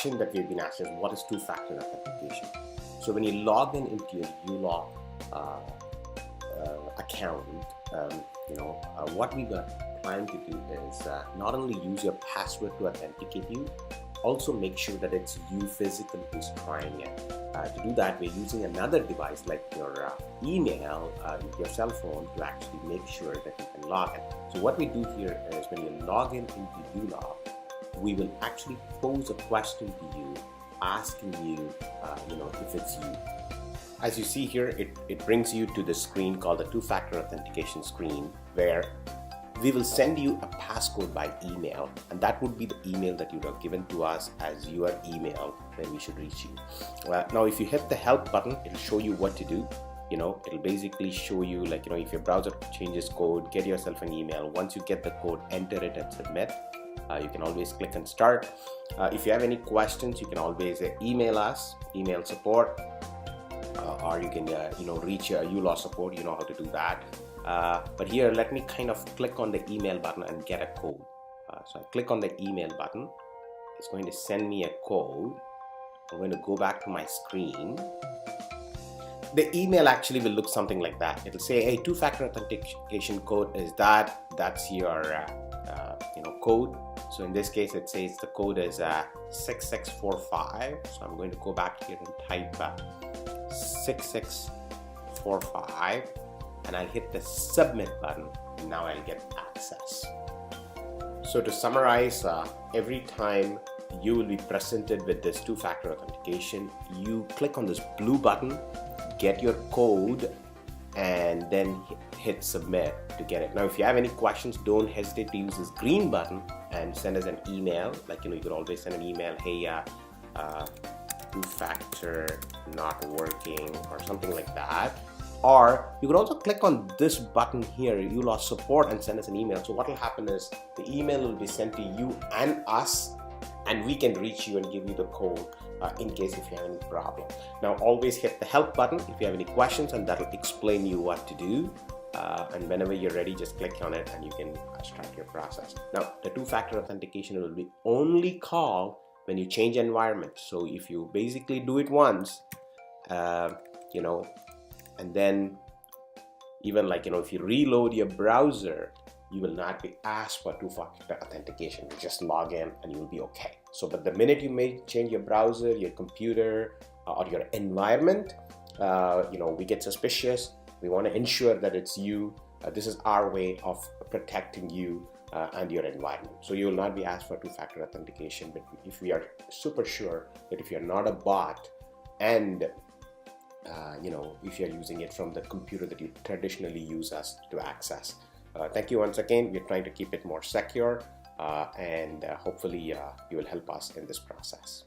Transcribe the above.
question that we've been asked is, what is two-factor authentication? So when you log in into your ULOG account, what we were planning to do is not only use your password to authenticate you, also make sure that it's you physically who's trying it. To do that, we're using another device like your email, your cell phone, to actually make sure that you can log in. So what we do here is, when you log in into ULOG, we will actually pose a question to you, asking you, if it's you. As you see here, it brings you to the screen called the two-factor authentication screen, where we will send you a passcode by email, and that would be the email that you would have given to us as your email when we should reach you. Now, if you hit the help button, it'll show you what to do. It'll basically show you, if your browser changes code, get yourself an email. Once you get the code, enter it and submit. You can always click and start. If you have any questions, you can always email us, email support, or you can reach ULOG support. You know how to do that. But here, let me kind of click on the email button and get a code. So I click on the email button. It's going to send me a code. I'm going to go back to my screen. The email actually will look something like that. It'll say, hey, two-factor authentication code is that's your code. So in this case, it says the code is 6645. So I'm going to go back here and type 6645, and I'll hit the submit button, and now I'll get access. So to summarize, every time you will be presented with this two-factor authentication, you click on this blue button, get your code, and then hit submit to get it. Now, if you have any questions, don't hesitate to use this green button and send us an email. You could always send an email, hey, two-factor not working, or something like that. Or you could also click on this button here, ULOG support, and send us an email. So what will happen is, the email will be sent to you and us, and we can reach you and give you the code in case if you have any problem. Now, always hit the help button if you have any questions, and that'll explain you what to do. And whenever you're ready, just click on it and you can start your process. Now, the two-factor authentication will be only called when you change environment. So if you basically do it once, and then even if you reload your browser, you will not be asked for two-factor authentication. You just log in and you will be okay. So, but the minute you may change your browser, your computer, or your environment, we get suspicious. We want to ensure that it's you. This is our way of protecting you and your environment. So you will not be asked for two-factor authentication. But if we are super sure that if you're not a bot, and if you're using it from the computer that you traditionally use us to access. Thank you once again. We're trying to keep it more secure, and hopefully you will help us in this process.